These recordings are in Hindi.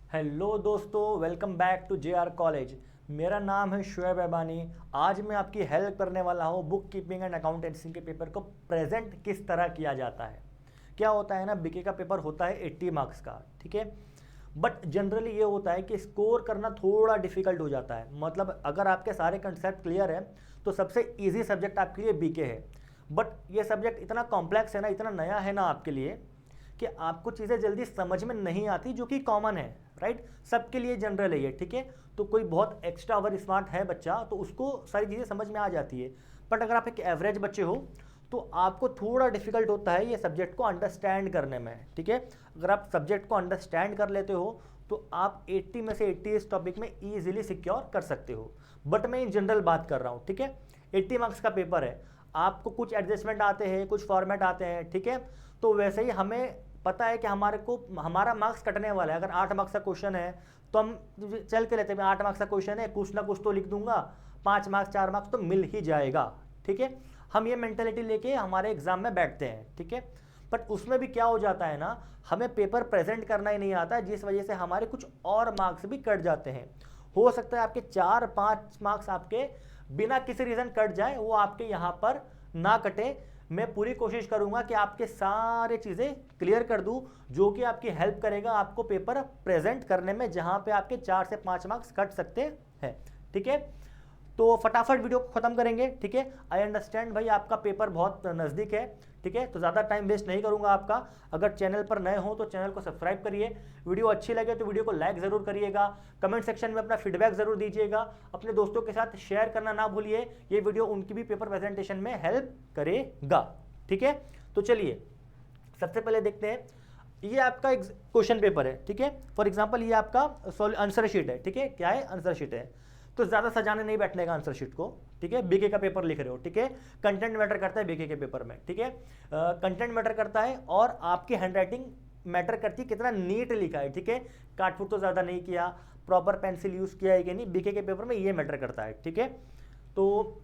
हेलो दोस्तों, welcome back to JR college. मेरा नाम है शुएब ऐबानी। आज मैं आपकी हेल्प करने वाला हूँ बुक कीपिंग एंड अकाउंटेंसी के पेपर को प्रेजेंट किस तरह किया जाता है। क्या होता है ना, बीके का पेपर होता है 80 मार्क्स का, ठीक है। बट जनरली ये होता है कि स्कोर करना थोड़ा डिफिकल्ट हो जाता है। मतलब अगर आपके सारे कंसेप्ट क्लियर है तो सबसे ईजी सब्जेक्ट आपके लिए बीके है। बट ये सब्जेक्ट इतना कॉम्प्लेक्स है ना, इतना नया है ना आपके लिए कि आपको चीज़ें जल्दी समझ में नहीं आती, जो कि कॉमन है, राइट। सबके लिए जनरल है ये, ठीक है। तो कोई बहुत एक्स्ट्रा ओवर स्मार्ट है बच्चा तो उसको सारी चीज़ें समझ में आ जाती है। बट अगर आप एक एवरेज बच्चे हो तो आपको थोड़ा डिफिकल्ट होता है ये सब्जेक्ट को अंडरस्टैंड करने में, ठीक है। अगर आप सब्जेक्ट को अंडरस्टैंड कर लेते हो तो आप 80 में से 80 इस टॉपिक में ईजिली सिक्योर कर सकते हो। बट मैं इन जनरल बात कर रहा हूँ, ठीक है। 80 मार्क्स का पेपर है, आपको कुछ एडजस्टमेंट आते हैं, कुछ फॉर्मेट आते हैं, ठीक है। तो वैसे ही हमें पता है कि हमारा मार्क्स कटने वाला है। अगर 8 मार्क्स का क्वेश्चन है तो हम चल के लेते हैं 8 मार्क्स का क्वेश्चन है, कुछ ना कुछ तो लिख दूंगा, 5 मार्क्स 4 मार्क्स तो मिल ही जाएगा, ठीक है। हम ये मेंटेलिटी लेके हमारे एग्जाम में बैठते हैं, ठीक है। बट उसमें भी क्या हो जाता है ना, हमें पेपर प्रेजेंट करना ही नहीं आता, जिस वजह से हमारे कुछ और मार्क्स भी कट जाते हैं। हो सकता है आपके 4-5 मार्क्स आपके बिना किसी रीज़न कट जाए, वो आपके यहाँ पर ना कटे। मैं पूरी कोशिश करूंगा कि आपके सारे चीज़ें क्लियर कर दूं, जो कि आपकी हेल्प करेगा आपको पेपर प्रेजेंट करने में, जहां पे आपके 4 से 5 मार्क्स कट सकते हैं, ठीक है। तो फटाफट वीडियो को खत्म करेंगे, ठीक है। आई अंडरस्टैंड भाई, आपका पेपर बहुत नज़दीक है, ठीक है। तो ज़्यादा टाइम वेस्ट नहीं करूंगा आपका। अगर चैनल पर नए हो तो चैनल को सब्सक्राइब करिए, वीडियो अच्छी लगे तो वीडियो को लाइक ज़रूर करिएगा, कमेंट सेक्शन में अपना फीडबैक ज़रूर दीजिएगा, अपने दोस्तों के साथ शेयर करना ना भूलिए। ये वीडियो उनकी भी पेपर प्रेजेंटेशन में हेल्प करेगा, ठीक है। तो चलिए सबसे पहले देखते हैं, ये आपका क्वेश्चन पेपर है, ठीक है। फॉर एग्जांपल ये आपका आंसर शीट है, ठीक है। क्या है? आंसर शीट है। तो ज़्यादा सजाने नहीं बैठने का आंसर शीट को, ठीक है। बीके का पेपर लिख रहे हो, ठीक है। कंटेंट मैटर करता है बीके के पेपर में, ठीक है। कंटेंट मैटर करता है और आपकी हैंडराइटिंग मैटर करती है, कितना नीट लिखा है, ठीक है। काटफुट तो ज़्यादा नहीं किया, प्रॉपर पेंसिल यूज़ किया है कि नहीं, बीके के पेपर में ये मैटर करता है, ठीक है। तो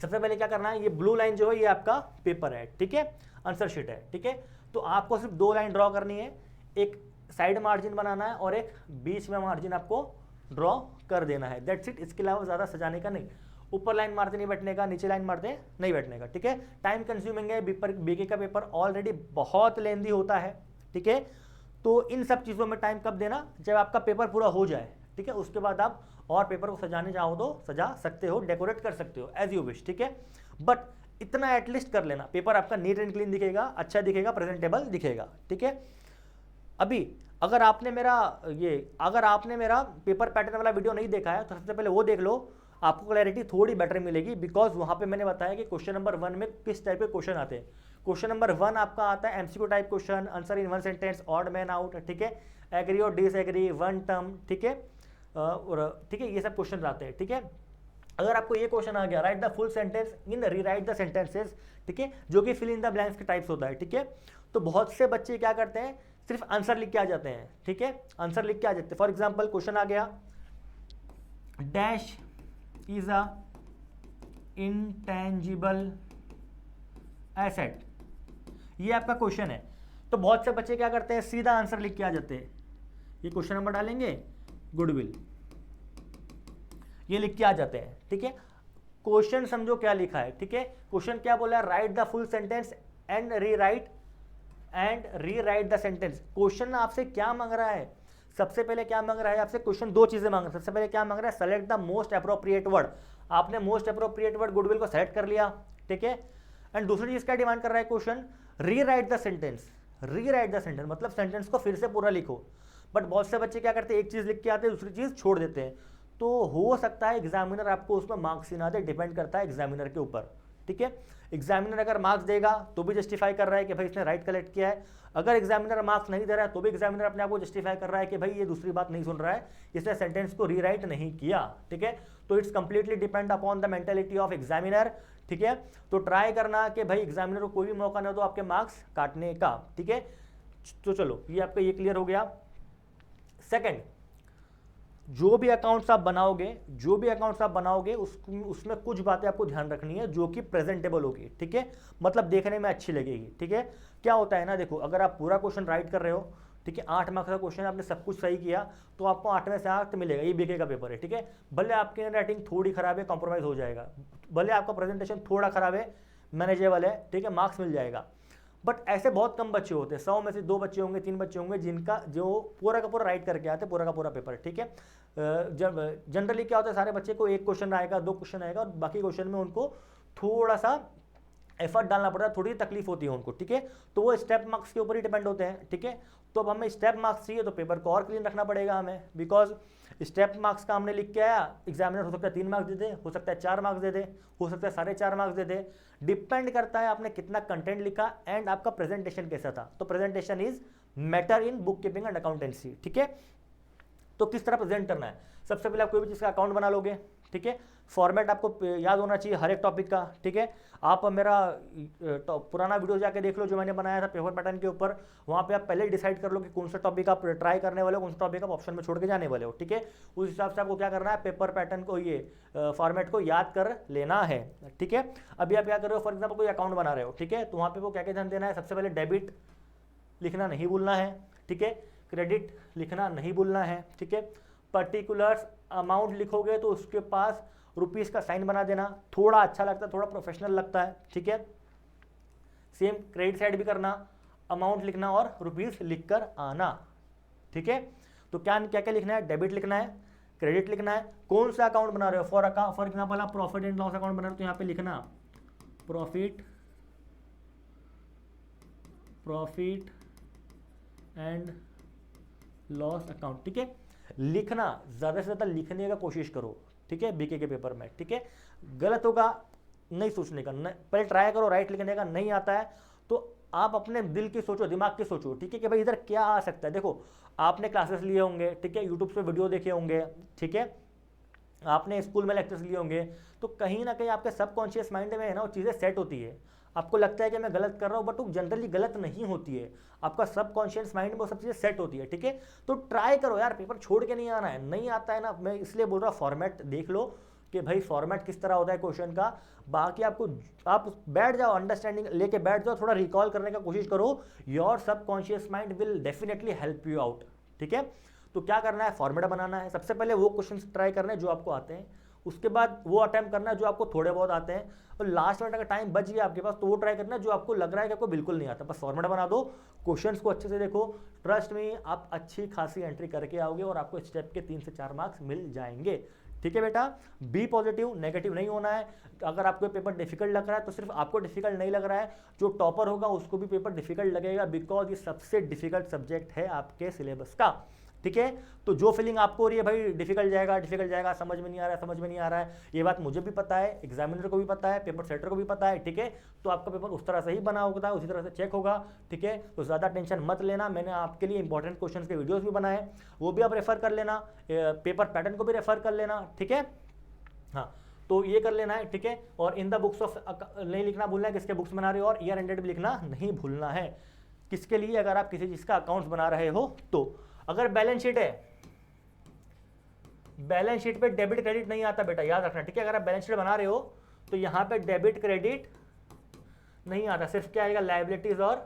सबसे पहले क्या करना है, ये ब्लू लाइन जो है ये आपका पेपर है, ठीक है, आंसर शीट है, ठीक है। तो आपको सिर्फ 2 लाइन ड्रॉ करनी है, एक साइड मार्जिन बनाना है और एक बीच में मार्जिन आपको ड्रॉ कर देना है, दैट्स इट। इसके अलावा ज़्यादा सजाने का नहीं, ऊपर लाइन मारते नहीं बैठने का, नीचे लाइन मारते नहीं बैठने का, ठीक है। टाइम कंज्यूमिंग है, बीके का पेपर ऑलरेडी बहुत लेंदी होता है, ठीक है। तो इन सब चीज़ों में टाइम कब देना, जब आपका पेपर पूरा हो जाए, ठीक है। उसके बाद आप और पेपर को सजाने चाहो तो सजा सकते हो, डेकोरेट कर सकते हो एज यू विश, ठीक है। बट इतना एटलीस्ट कर लेना, पेपर आपका नीट एंड क्लीन दिखेगा, अच्छा दिखेगा, प्रेजेंटेबल दिखेगा, ठीक है। अभी अगर आपने मेरा पेपर पैटर्न वाला वीडियो नहीं देखा है तो सबसे पहले वो देख लो, आपको क्लैरिटी थोड़ी बेटर मिलेगी। बिकॉज वहां पे मैंने बताया कि क्वेश्चन नंबर 1 में किस टाइप के क्वेश्चन आते हैं। क्वेश्चन नंबर 1 आपका आता है MCQ type question, answer in 1 sentence, odd man out, ठीक है, एग्री और डिसएग्री, वन टर्म, ठीक है, ठीक है, ये सब क्वेश्चन आते हैं, ठीक है। अगर आपको ये क्वेश्चन आ गया, right the full sentence in rewrite the sentences, ठीक है, जो कि फिल इन द ब्लैंक्स के टाइप्स होता है, ठीक है। तो बहुत से बच्चे क्या करते हैं, सिर्फ आंसर लिख के आ जाते हैं, ठीक है, आंसर लिख के आ जाते हैं। फॉर एग्जाम्पल क्वेश्चन आ गया, dash is a intangible asset, ये आपका क्वेश्चन है। तो बहुत से बच्चे क्या करते हैं, सीधा आंसर लिख के आ जाते हैं। ये क्वेश्चन नंबर डालेंगे, गुडविल, ये लिख के आ जाते हैं, ठीक है। क्वेश्चन समझो क्या लिखा है, ठीक है। क्वेश्चन क्या बोला है, right the full sentence and rewrite the sentence. Question आपसे क्या मांग रहा है, सबसे पहले क्या मांग रहा है आपसे, क्वेश्चन 2 चीजें मांग रहा है। सबसे पहले क्या मांग रहा है, select the most appropriate word. आपने मोस्ट अप्रोप्रिएट वर्ड गुडविल को सेलेक्ट कर लिया, ठीक है। एंड दूसरी चीज क्या डिमांड कर रहा है question, rewrite the sentence. Rewrite the sentence मतलब सेंटेंस को फिर से पूरा लिखो। बट बहुत से बच्चे क्या करते हैं, एक चीज लिख के आते हैं, दूसरी चीज छोड़ देते हैं। तो हो सकता है एग्जामिनर आपको उसमें मार्क्स ही ना दे, डिपेंड करता है एग्जामिनर के ऊपर, ठीक है। एग्जामिनर अगर मार्क्स देगा तो भी जस्टिफाई कर रहा है कि भाई इसने राइट कलेक्ट किया है। अगर एग्जामिनर मार्क्स नहीं दे रहा है तो भी एग्जामिनर अपने आप को जस्टिफाई कर रहा है कि भाई ये दूसरी बात नहीं सुन रहा है, इसने सेंटेंस को रीराइट नहीं किया, ठीक है। तो it's completely depend upon the mentality of examiner, ठीक है। तो ट्राई करना कि भाई एग्जामिनर को कोई भी मौका ना दो आपके मार्क्स काटने का, ठीक है। तो चलो ये आपका ये क्लियर हो गया। सेकंड, जो भी अकाउंट्स आप बनाओगे उसमें कुछ बातें आपको ध्यान रखनी है जो कि प्रेजेंटेबल होगी, ठीक है, मतलब देखने में अच्छी लगेगी, ठीक है। क्या होता है ना, देखो अगर आप पूरा क्वेश्चन राइट कर रहे हो ठीक है, 8 मार्क्स का क्वेश्चन, आपने सब कुछ सही किया तो आपको 8 में से 8 मिलेगा, ये बीके का पेपर है। ठीक है, भले आपकी राइटिंग थोड़ी खराब है, कॉम्प्रोमाइज हो जाएगा, भले आपका प्रेजेंटेशन थोड़ा खराब है, मैनेजेबल है, ठीक है, मार्क्स मिल जाएगा। बट ऐसे बहुत कम बच्चे होते हैं, 100 में से 2 बच्चे होंगे, 3 बच्चे होंगे जिनका जो पूरा का पूरा राइट करके आते हैं, पूरा का पूरा पेपर। ठीक है, जब जनरली क्या होता है, सारे बच्चे को 1 क्वेश्चन आएगा, 2 क्वेश्चन आएगा, और बाकी क्वेश्चन में उनको थोड़ा सा एफर्ट डालना पड़ता है, थोड़ी तकलीफ होती है उनको। ठीक है, तो वो स्टेप मार्क्स के ऊपर ही डिपेंड होते हैं। ठीक है, तो अब हमें स्टेप मार्क्स चाहिए तो पेपर को और क्लीन रखना पड़ेगा हमें, बिकॉज स्टेप मार्क्स का हमने लिख के आया, एग्जामिनर हो सकता है 3 मार्क्स दे दे, हो सकता है 4 मार्क्स दे दे, हो सकता है 4.5 मार्क्स दे दे, डिपेंड करता है आपने कितना कंटेंट लिखा एंड आपका प्रेजेंटेशन कैसा था। तो presentation is matter in book keeping and accountancy. ठीक है, तो किस तरह प्रेजेंट करना है, सबसे पहले आप कोई भी चीज़ का अकाउंट बना लोगे। ठीक है, फॉर्मेट आपको याद होना चाहिए हर एक टॉपिक का। ठीक है, आप मेरा पुराना वीडियो जाके देख लो जो मैंने बनाया था पेपर पैटर्न के ऊपर, वहाँ पे आप पहले डिसाइड कर लो कि कौन सा टॉपिक आप ट्राई करने वाले हो, कौन सा टॉपिक आप ऑप्शन में छोड़ के जाने वाले हो। ठीक है, उस हिसाब से आपको क्या करना है, पेपर पैटर्न को, ये फॉर्मेट को याद कर लेना है। ठीक है, अभी आप क्या कर रहे हो, फॉर एग्जाम्पल कोई अकाउंट बना रहे हो। ठीक है, तो वहाँ पे वो क्या क्या ध्यान देना है, सबसे पहले डेबिट लिखना नहीं भूलना है। ठीक है, क्रेडिट लिखना नहीं भूलना है। ठीक है, पर्टिकुलर्स अमाउंट लिखोगे तो उसके पास रुपीस का साइन बना देना, थोड़ा अच्छा लगता है, थोड़ा प्रोफेशनल लगता है। ठीक है, सेम क्रेडिट साइड भी करना, अमाउंट लिखना और रुपीस लिख कर आना। ठीक है, तो क्या क्या क्या लिखना है, डेबिट लिखना है, क्रेडिट लिखना है, कौन सा अकाउंट बना रहे हो, फॉर एग्जाम्पल आप प्रॉफिट एंड लॉस अकाउंट बना रहे हो तो यहाँ पे लिखना प्रॉफिट एंड लॉस अकाउंट। ठीक है, लिखना ज़्यादा से ज़्यादा लिखने का कोशिश करो। ठीक है, बीके के पेपर में। ठीक है, गलत होगा नहीं सोचने का, पहले ट्राई करो राइट लिखने का, नहीं आता है तो आप अपने दिल की सोचो, दिमाग की सोचो। ठीक है, कि भाई इधर क्या आ सकता है। देखो, आपने क्लासेस लिए होंगे, ठीक है, यूट्यूब पे वीडियो देखे होंगे, ठीक है, आपने स्कूल में लेक्चर्स लिए होंगे, तो कहीं ना कहीं आपके सबकॉन्शियस माइंड में है ना वो चीज़ें सेट होती है। आपको लगता है कि मैं गलत कर रहा हूँ, बट वो जनरली गलत नहीं होती है, आपका सबकॉन्शियस माइंड में वो सब चीज़ें सेट होती है। ठीक है, तो ट्राई करो यार, पेपर छोड़ के नहीं आना है, नहीं आता है ना, मैं इसलिए बोल रहा हूँ फॉर्मेट देख लो कि भाई फॉर्मेट किस तरह होता है क्वेश्चन का, बाकी आपको आप बैठ जाओ, अंडरस्टैंडिंग लेके बैठ जाओ, थोड़ा रिकॉल करने का कोशिश करो, your subconscious mind will definitely help you out. ठीक है, तो क्या करना है, फॉर्मेट बनाना है, सबसे पहले वो क्वेश्चन ट्राई करना है जो आपको आते हैं, उसके बाद वो अटेम्प्ट करना है जो आपको थोड़े बहुत आते हैं, और लास्ट में अगर टाइम बच गया आपके पास तो वो ट्राई करना है जो आपको लग रहा है कि आपको बिल्कुल नहीं आता। बस फॉर्मेट बना दो, क्वेश्चंस को अच्छे से देखो, ट्रस्ट में आप अच्छी खासी एंट्री करके आओगे और आपको स्टेप के 3 से 4 मार्क्स मिल जाएंगे। ठीक है बेटा, बी पॉजिटिव, नेगेटिव नहीं होना है। अगर आपको पेपर डिफिकल्ट लग रहा है तो सिर्फ आपको डिफिकल्ट नहीं लग रहा है, जो टॉपर होगा उसको भी पेपर डिफिकल्ट लगेगा, बिकॉज ये सबसे डिफिकल्ट सब्जेक्ट है आपके सिलेबस का। ठीक है, तो जो फीलिंग आपको हो रही है भाई डिफिकल्ट जाएगा, समझ में नहीं आ रहा है, ये बात मुझे भी पता है, एग्जामिनर को भी पता है, पेपर सेटर को भी पता है। ठीक है, तो आपका पेपर उस तरह से ही बना होगा, उसी तरह से चेक होगा। ठीक है, तो ज़्यादा टेंशन मत लेना, मैंने आपके लिए इंपॉर्टेंट क्वेश्चन के वीडियोज़ भी बनाए, वो भी आप रेफर कर लेना, पेपर पैटर्न को भी रेफर कर लेना। ठीक है, हाँ, तो ये कर लेना है। ठीक है, और इन द बुक्स ऑफ नहीं लिखना भूलना है किसके बुक्स बना रहे हो, और ईयर एंडेड भी लिखना नहीं भूलना है। किसके लिए, अगर आप किसी चीज़ का अकाउंट्स बना रहे हो तो। अगर बैलेंस शीट है, बैलेंस शीट पे डेबिट क्रेडिट नहीं आता बेटा, याद रखना। ठीक है, अगर आप बैलेंस शीट बना रहे हो तो यहां पे डेबिट क्रेडिट नहीं आता, सिर्फ क्या आएगा, लायबिलिटीज और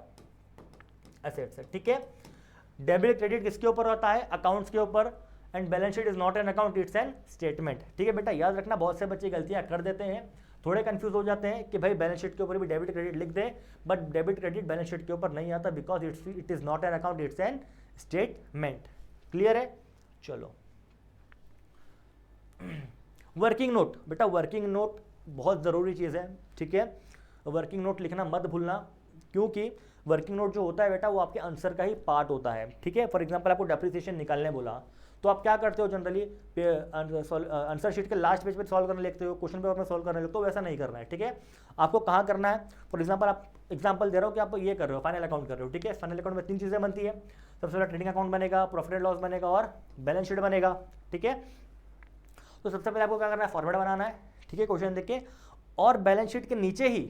एसेट्स। ठीक है, डेबिट क्रेडिट किसके ऊपर होता है, अकाउंट्स के ऊपर, and balance sheet is not an account, it's an statement. ठीक है बेटा, याद रखना, बहुत से बच्चे गलतियां कर देते हैं, थोड़े कंफ्यूज हो जाते हैं कि भाई बैलेंस शीट के ऊपर भी डेबिट क्रेडिट लिख दे, but debit credit balance sheet के ऊपर नहीं आता, because it is not an account, it's an statement. Clear है, चलो। वर्किंग नोट बेटा, वर्किंग नोट बहुत ज़रूरी चीज़ है। ठीक है, वर्किंग नोट लिखना मत भूलना, क्योंकि वर्किंग नोट जो होता है बेटा वो आपके आंसर का ही पार्ट होता है। ठीक है, फॉर एग्जांपल आपको डेप्रिसिएशन निकालने बोला तो आप क्या करते हो, जनरली आंसर शीट के लास्ट पेज पे सॉल्व करने लगते हो, क्वेश्चन पेपर में सॉल्व करने लगते हो, वैसा नहीं करना है। ठीक है, आपको कहाँ करना है, फॉर एग्जांपल आप एग्जांपल दे रहा हो कि आप ये कर रहे हो, फाइनल अकाउंट कर रहे हो। ठीक है, फाइनल अकाउंट में 3 चीज़ें बनती है, सबसे पहले ट्रेडिंग अकाउंट बनेगा, प्रॉफिट एंड लॉस बनेगा और बैलेंस शीट बनेगा। ठीक है, तो सबसे पहले आपको क्या करना है, फॉर्मेट बनाना है। ठीक है, क्वेश्चन देख के, और बैलेंस शीट के नीचे ही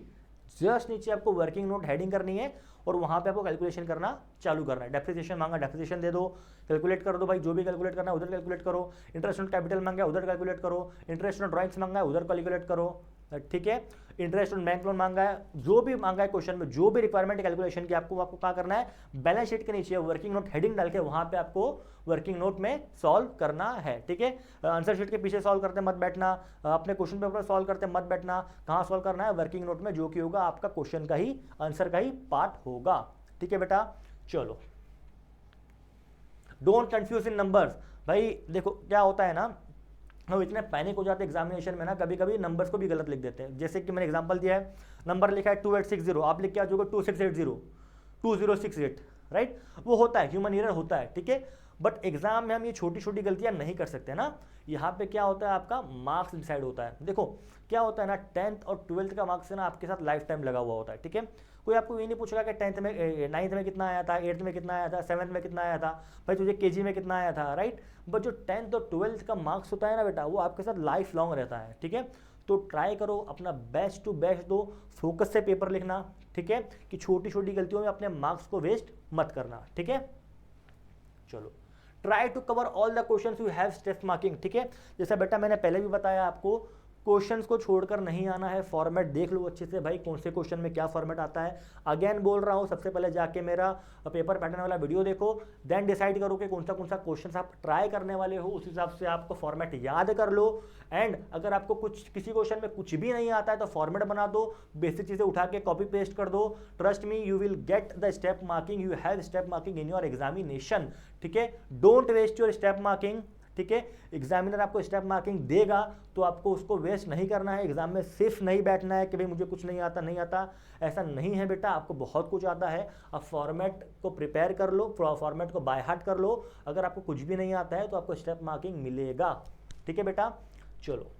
जस्ट नीचे आपको वर्किंग नोट हेडिंग करनी है और वहाँ पे आपको कैलकुलेशन करना चालू करना है। डेप्रिसिएशन मांगा, डेप्रिसिएशन दे दो, कैलकुलेट कर दो भाई, जो भी कैलकुलेट करना है उधर कैलकुलेट करो, इंटरेस्ट ऑन कैपिटल मांगा है उधर कैलकुलेट करो, इंटरेस्ट ऑन ड्राइंग्स मांगा है उधर कैलकुलेट करो। ठीक है। इंटरेस्ट ऑन बैंक लोन मांगा है, जो भी मांगा है क्वेश्चन में, जो भी रिक्वायरमेंट कैलकुलेशन की आपको क्या करना है, बैलेंस शीट के नीचे वर्किंग नोट हेडिंग डाल के वहां पे आपको वर्किंग नोट में सॉल्व करना है, ठीक है। आंसर शीट के पीछे सॉल्व करते मत बैठना, अपने क्वेश्चन पेपर सॉल्व करते मत बैठना, कहाँ सॉल्व करना है, वर्किंग नोट में, जो कि होगा आपका क्वेश्चन का ही आंसर का ही पार्ट होगा, ठीक है बेटा। चलो, डोंट कंफ्यूज इन नंबर्स। भाई देखो क्या होता है ना, हम इतने पैनिक हो जाते हैं एग्जामिनेशन में ना, कभी कभी नंबर्स को भी गलत लिख देते हैं। जैसे कि मैंने एग्जांपल दिया है, नंबर लिखा है 2860, आप लिख के आ जाओगे 2680, 2068, राइट। वो होता है, ह्यूमन एरर होता है, ठीक है। बट एग्जाम में हम ये छोटी छोटी गलतियां नहीं कर सकते ना। यहाँ पे क्या होता है, आपका मार्क्स डिसाइड होता है। देखो क्या होता है ना, 10th और 12th का मार्क्स है ना आपके साथ लाइफ टाइम लगा हुआ होता है, ठीक है। कोई आपको ये नहीं पूछेगा कि 10th में 9th में कितना आया था, 8th में कितना आया था, 7th में कितना आया था, भाई तुझे केजी में कितना आया था, राइट। बट जो 10th और 12th का मार्क्स होता है ना बेटा, वो आपके साथ लाइफ लॉन्ग रहता है, ठीक है। तो ट्राई करो, अपना बेस्ट टू बेस्ट दो, फोकस से पेपर लिखना, ठीक है, कि छोटी छोटी गलतियों में अपने मार्क्स को वेस्ट मत करना, ठीक है। चलो, try to cover all the questions you have step marking, ठीक है। जैसा बेटा मैंने पहले भी बताया आपको, क्वेश्चंस को छोड़कर नहीं आना है, फॉर्मेट देख लो अच्छे से भाई, कौन से क्वेश्चन में क्या फॉर्मेट आता है। अगेन बोल रहा हूँ, सबसे पहले जाके मेरा पेपर पैटर्न वाला वीडियो देखो, देन डिसाइड करो कि कौन सा क्वेश्चन आप ट्राई करने वाले हो, उस हिसाब से आपको फॉर्मेट याद कर लो। एंड अगर आपको किसी क्वेश्चन में कुछ भी नहीं आता है तो फॉर्मेट बना दो, बेसिक चीजें उठा के कॉपी पेस्ट कर दो। Trust me, you will get the step marking, you have step marking in your examination, ठीक है। Don't waste your step marking, ठीक है। एग्जामिनर आपको स्टेप मार्किंग देगा तो आपको उसको वेस्ट नहीं करना है। एग्जाम में सिर्फ नहीं बैठना है कि भाई मुझे कुछ नहीं आता, ऐसा नहीं है बेटा, आपको बहुत कुछ आता है। आप फॉर्मेट को प्रिपेयर कर लो, फॉर्मेट को बाय हार्ट कर लो। अगर आपको कुछ भी नहीं आता है तो आपको स्टेप मार्किंग मिलेगा, ठीक है बेटा। चलो,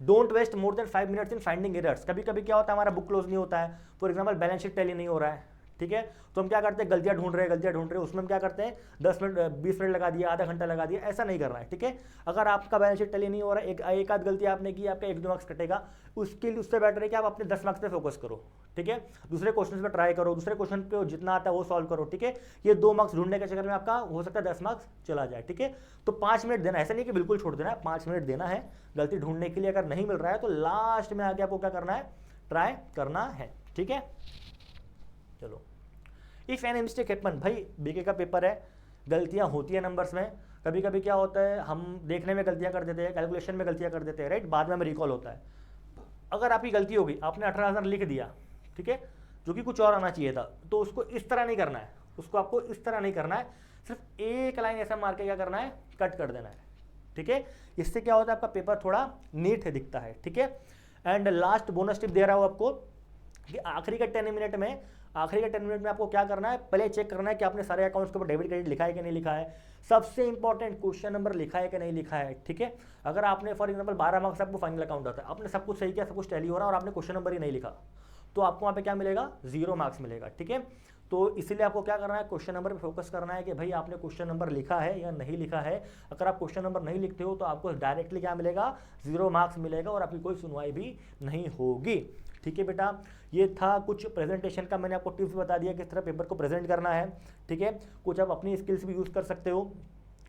don't waste more than 5 minutes in finding errors. कभी कभी क्या होता है, हमारा बुक क्लोज नहीं होता है, for example balance sheet tally नहीं हो रहा है, ठीक है। तो हम क्या करते हैं, गलतियां ढूंढ रहे हैं, उसमें हम क्या करते हैं 10 मिनट 20 मिनट लगा दिया, आधा घंटा लगा दिया, ऐसा नहीं करना है, ठीक है। अगर आपका बैलेंस शीट टैली नहीं हो रहा है, एक आध गलती आपने की, आपका 1-2 मार्क्स कटेगा, उसके लिए उससे बेटर है कि आप अपने 10 मार्क्स पे फोकस करो, ठीक है। दूसरे क्वेश्चन पे ट्राई करो, दूसरे क्वेश्चन पे जितना आता है वो सॉल्व करो, ठीक है। ये 2 मार्क्स ढूंढने के चक्कर में आपका हो सकता है 10 मार्क्स चला जाए, ठीक है। तो 5 मिनट देना, ऐसा नहीं कि बिल्कुल छोड़ देना है, 5 मिनट देना है गलती ढूंढने के लिए। अगर नहीं मिल रहा है तो लास्ट में आके आपको क्या करना है, ट्राई करना है, ठीक है। चलो, इफ एनी मिस्टेक हैपन, भाई बीके का पेपर है, गलतियां होती है नंबर्स में। कभी कभी क्या होता है, हम देखने में गलतियां कर देते हैं, कैलकुलेशन में गलतियां कर देते हैं, राइट। बाद में हमें रिकॉल होता है। अगर आपकी गलती होगी, आपने 18,000 लिख दिया, ठीक है, जो कि कुछ और आना चाहिए था, तो उसको इस तरह नहीं करना है, उसको आपको इस तरह नहीं करना है, सिर्फ एक लाइन ऐसा मार के क्या करना है, कट कर देना है, ठीक है। इससे क्या होता है, आपका पेपर थोड़ा नीट दिखता है, ठीक है। एंड लास्ट बोनस टिप दे रहा हूं आपको कि आखिरी के 10 मिनट में आपको क्या करना है, पहले चेक करना है कि आपने सारे अकाउंट्स के ऊपर डेबिट क्रेडिट लिखा है कि नहीं लिखा है। सबसे इंपॉर्टेंट, क्वेश्चन नंबर लिखा है कि नहीं लिखा है, ठीक है। अगर आपने फॉर एग्जांपल 12 मार्क्स आपको फाइनल अकाउंट आता है, आपने सब कुछ सही किया, सब कुछ टैली हो रहा है और आपने क्वेश्चन नंबर ही नहीं लिखा, तो आपको वहाँ पे क्या मिलेगा, 0 मार्क्स मिलेगा, ठीक है। तो इसीलिए आपको क्या करना है, क्वेश्चन नंबर पे फोकस करना है कि भाई आपने क्वेश्चन नंबर लिखा है या नहीं लिखा है। अगर आप क्वेश्चन नंबर नहीं लिखते हो तो आपको डायरेक्टली क्या मिलेगा, 0 मार्क्स मिलेगा और आपकी कोई सुनवाई भी नहीं होगी, ठीक है बेटा। ये था कुछ प्रेजेंटेशन का, मैंने आपको टिप्स बता दिया किस तरह पेपर को प्रेजेंट करना है, ठीक है। कुछ आप अपनी स्किल्स भी यूज़ कर सकते हो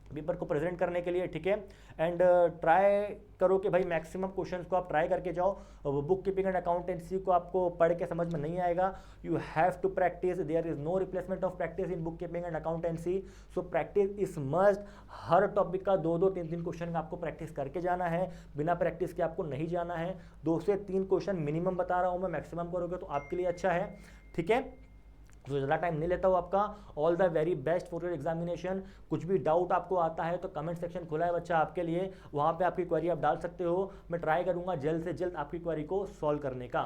पेपर को प्रेजेंट करने के लिए, ठीक है। एंड ट्राई करो कि भाई मैक्सिमम क्वेश्चंस को आप ट्राई करके जाओ। बुक कीपिंग एंड अकाउंटेंसी को आपको पढ़ के समझ में नहीं आएगा, you have to practise, there is no replacement of practice in book keeping and accountancy, so practice is must. हर टॉपिक का 2-2, 3-3 क्वेश्चन आपको प्रैक्टिस करके जाना है, बिना प्रैक्टिस के आपको नहीं जाना है। 2 से 3 क्वेश्चन मिनिमम बता रहा हूँ मैं, मैक्सिमम करोगे तो आपके लिए अच्छा है, ठीक है। तो ज़्यादा टाइम नहीं लेता हूँ आपका। All the very best for your examination. कुछ भी डाउट आपको आता है तो कमेंट सेक्शन खुला है बच्चा आपके लिए, वहाँ पे आपकी क्वेरी आप डाल सकते हो। मैं ट्राई करूँगा जल्द से जल्द आपकी क्वेरी को सॉल्व करने का,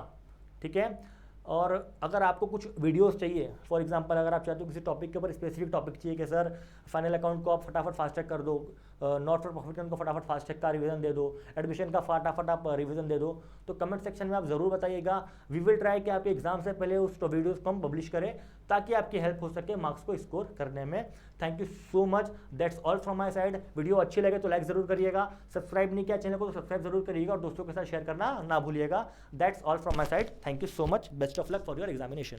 ठीक है। और अगर आपको कुछ वीडियोस चाहिए, फॉर एग्जांपल अगर आप चाहते हो किसी टॉपिक के ऊपर स्पेसिफिक टॉपिक चाहिए कि सर फाइनल अकाउंट को आप फटाफट फास्ट ट्रैक कर दो, नॉट फॉर प्रॉफिट को फटाफट फास्ट ट्रैक का रिवीजन दे दो, एडमिशन का फटाफट आप रिवीजन दे दो, तो कमेंट सेक्शन में आप ज़रूर बताइएगा। वी विल ट्राई कि आपके एग्जाम से पहले उस वीडियोज़ को हम पब्लिश करें ताकि आपकी हेल्प हो सके मार्क्स को स्कोर करने में। Thank you so much, that's all from my side. Video अच्छी लगे तो लाइक ज़रूर करिएगा, सब्सक्राइब नहीं किया चैनल को तो सब्सक्राइब जरूर करिएगा और दोस्तों के साथ शेयर करना ना भूलिएगा। That's all from my side, thank you so much, best of luck for your examination.